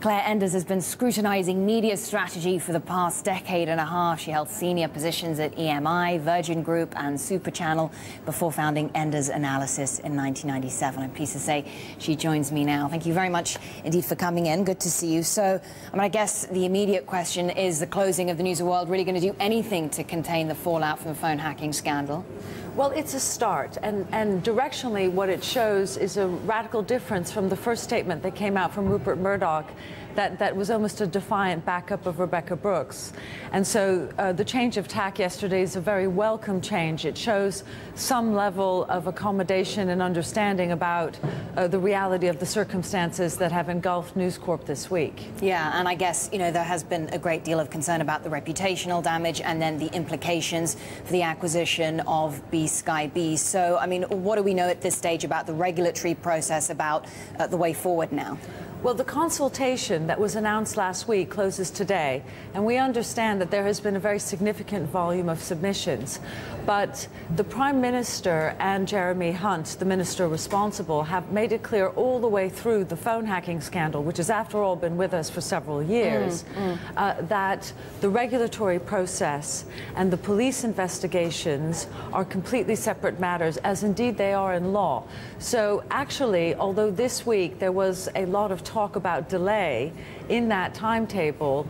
Claire Enders has been scrutinizing media strategy for the past decade and a half. She held senior positions at EMI, Virgin Group and Super Channel before founding Enders Analysis in 1997. I'm pleased to say she joins me now. Thank you very much indeed for coming in. Good to see you. So, I guess the immediate question is, the closing of the news world really going to do anything to contain the fallout from the phone hacking scandal? Well, it's a start, and directionally what it shows is a radical difference from the first statement that came out from Rupert Murdoch that was almost a defiant backup of Rebekah Brooks. And so the change of tack yesterday is a very welcome change. It shows some level of accommodation and understanding about the reality of the circumstances that have engulfed News Corp this week. Yeah, and I guess, there has been a great deal of concern about the reputational damage and then the implications for the acquisition of Sky B. So, what do we know at this stage about the regulatory process, about the way forward now? Well, the consultation that was announced last week closes today, and we understand that there has been a very significant volume of submissions. But the Prime Minister and Jeremy Hunt, the minister responsible, have made it clear all the way through the phone hacking scandal, which has after all been with us for several years, that the regulatory process and the police investigations are completely separate matters, as indeed they are in law. So actually, although this week there was a lot of talk about delay in that timetable,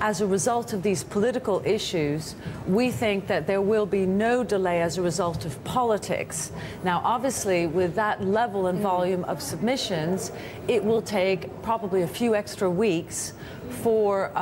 as a result of these political issues, we think that there will be no delay as a result of politics. Now, obviously, with that level and volume of submissions, it will take probably a few extra weeks for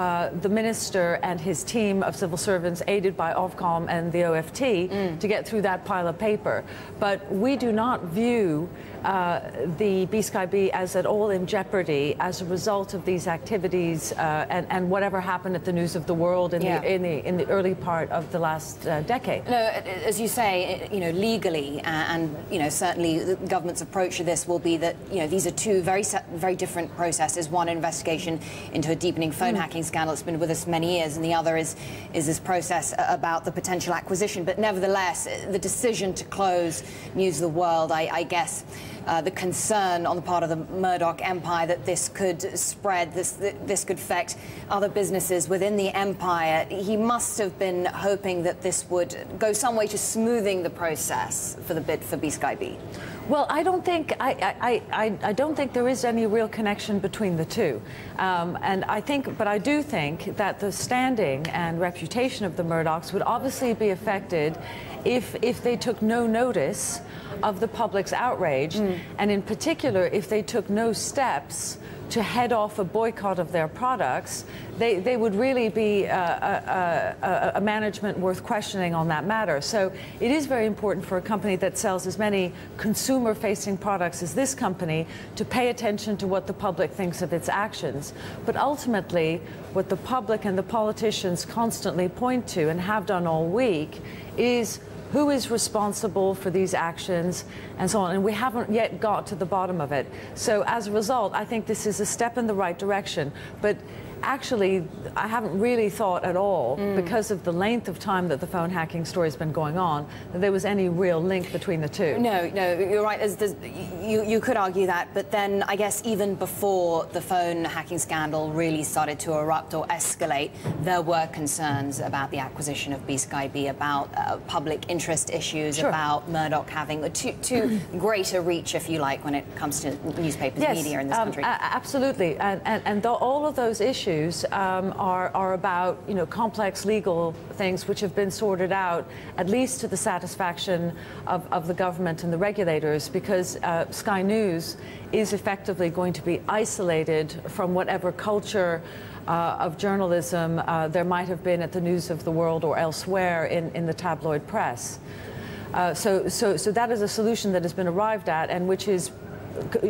the minister and his team of civil servants, aided by Ofcom and the OFT, to get through that pile of paper. But we do not view the Sky B as at all in jeopardy as a result of these activities and whatever happened at the News of the World in the early part of the last decade. No, as you say, legally, and certainly the government's approach to this will be that these are two very different processes. One, investigation into a deepening phone hacking scandal that's been with us many years, and the other is this process about the potential acquisition. But nevertheless, the decision to close News of the World, I guess, the concern on the part of the Murdoch empire that this could spread, this could affect other businesses within the empire. He must have been hoping that this would go some way to smoothing the process for the bid for Sky B. Well, I don't think there is any real connection between the two, but I do think that the standing and reputation of the Murdochs would obviously be affected if they took no notice of the public's outrage, and in particular, if they took no steps to head off a boycott of their products. They would really be a management worth questioning on that matter. So it is very important for a company that sells as many consumer-facing products as this company to pay attention to what the public thinks of its actions. But ultimately, what the public and the politicians constantly point to, and have done all week, is who is responsible for these actions and so on, and we haven't yet got to the bottom of it. So as a result, I think this is a step in the right direction, but actually, I haven't really thought at all, because of the length of time that the phone hacking story has been going on, that there was any real link between the two. No, you're right. You could argue that, but then I guess even before the phone hacking scandal really started to erupt or escalate, there were concerns about the acquisition of Sky B, about public interest issues, about Murdoch having a too greater reach, if you like, when it comes to newspapers and media in this country. Absolutely, and all of those issues are about complex legal things which have been sorted out, at least to the satisfaction of the government and the regulators, because Sky News is effectively going to be isolated from whatever culture of journalism there might have been at the News of the World or elsewhere in the tabloid press. So that is a solution that has been arrived at, and which is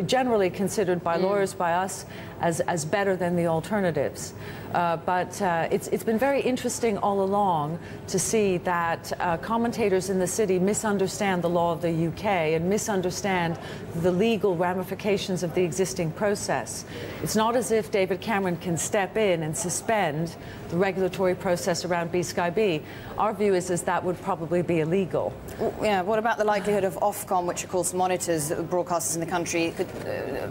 generally considered by lawyers, by us, as better than the alternatives. But it's been very interesting all along to see that commentators in the city misunderstand the law of the UK and misunderstand the legal ramifications of the existing process. It's not as if David Cameron can step in and suspend the regulatory process around Sky B. Our view is that would probably be illegal. Yeah, what about the likelihood of Ofcom, which of course monitors broadcasters in the country,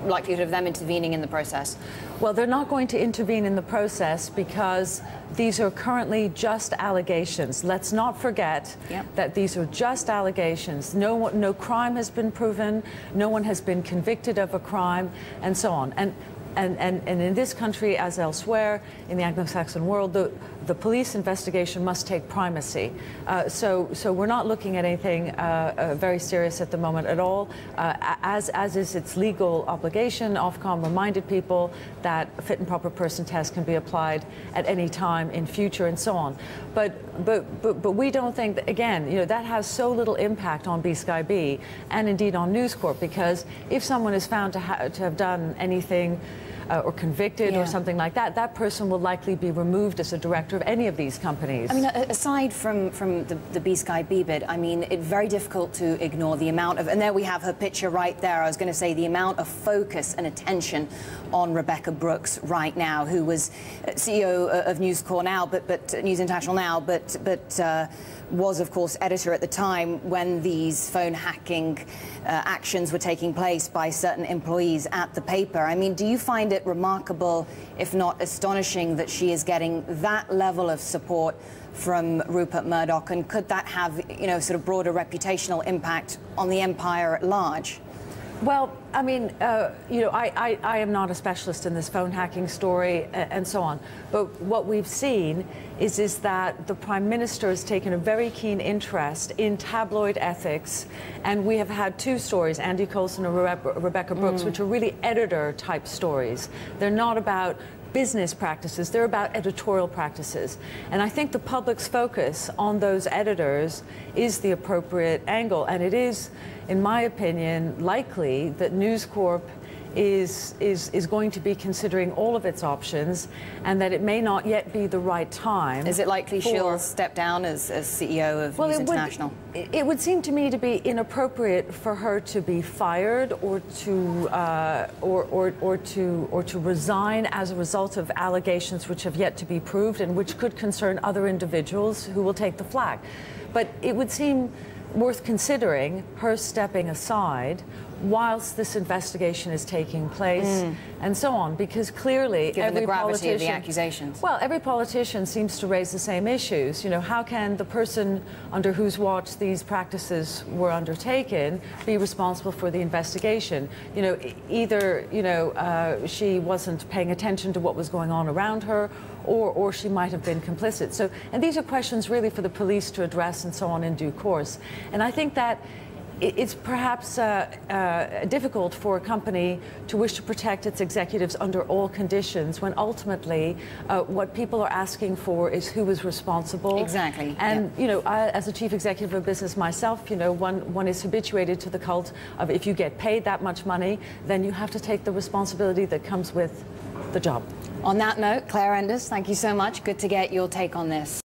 likelihood of them intervening in the process? Well, they're not going to intervene in the process because these are currently just allegations. Let's not forget that these are just allegations. No crime has been proven, no one has been convicted of a crime, and so on. And in this country, as elsewhere in the Anglo-Saxon world, the police investigation must take primacy. So we're not looking at anything very serious at the moment at all. As is its legal obligation, Ofcom reminded people that a fit and proper person test can be applied at any time in future, and so on. But we don't think that, again, that has so little impact on B-Sky B and indeed on News Corp, because if someone is found to have done anything or convicted or something like that, that person will likely be removed as a director of any of these companies. I mean, aside from the B-Sky B bid, I mean, it's very difficult to ignore the amount of, and there we have her picture right there, I was going to say, the amount of focus and attention on Rebekah Brooks right now, who was CEO of News Corp now, but News International now, but was, of course, editor at the time when these phone hacking actions were taking place by certain employees at the paper. I mean, do you find it remarkable, if not astonishing, that she is getting that level of support from Rupert Murdoch, and could that have, sort of broader reputational impact on the empire at large? Well, I mean, I am not a specialist in this phone hacking story and so on. But what we've seen is that the Prime Minister has taken a very keen interest in tabloid ethics. And we have had two stories, Andy Coulson and Rebekah Brooks, which are really editor-type stories. They're not about business practices, they're about editorial practices. And I think the public's focus on those editors is the appropriate angle. And it is, in my opinion, likely that News Corp is going to be considering all of its options, and that it may not yet be the right time. Is it likely she'll step down as CEO of News International? It would seem to me to be inappropriate for her to be fired or to resign as a result of allegations which have yet to be proved and which could concern other individuals who will take the flak. But it would seem worth considering her stepping aside whilst this investigation is taking place, and so on, because clearly given every the gravity politician, of the accusations. Well, every politician seems to raise the same issues. How can the person under whose watch these practices were undertaken be responsible for the investigation? Either she wasn't paying attention to what was going on around her, or she might have been complicit. So, and these are questions really for the police to address and so on in due course. And I think that it's perhaps difficult for a company to wish to protect its executives under all conditions when ultimately what people are asking for is who is responsible. Exactly. And, as a chief executive of business myself, one is habituated to the cult of if you get paid that much money, then you have to take the responsibility that comes with the job. On that note, Claire Enders, thank you so much. Good to get your take on this.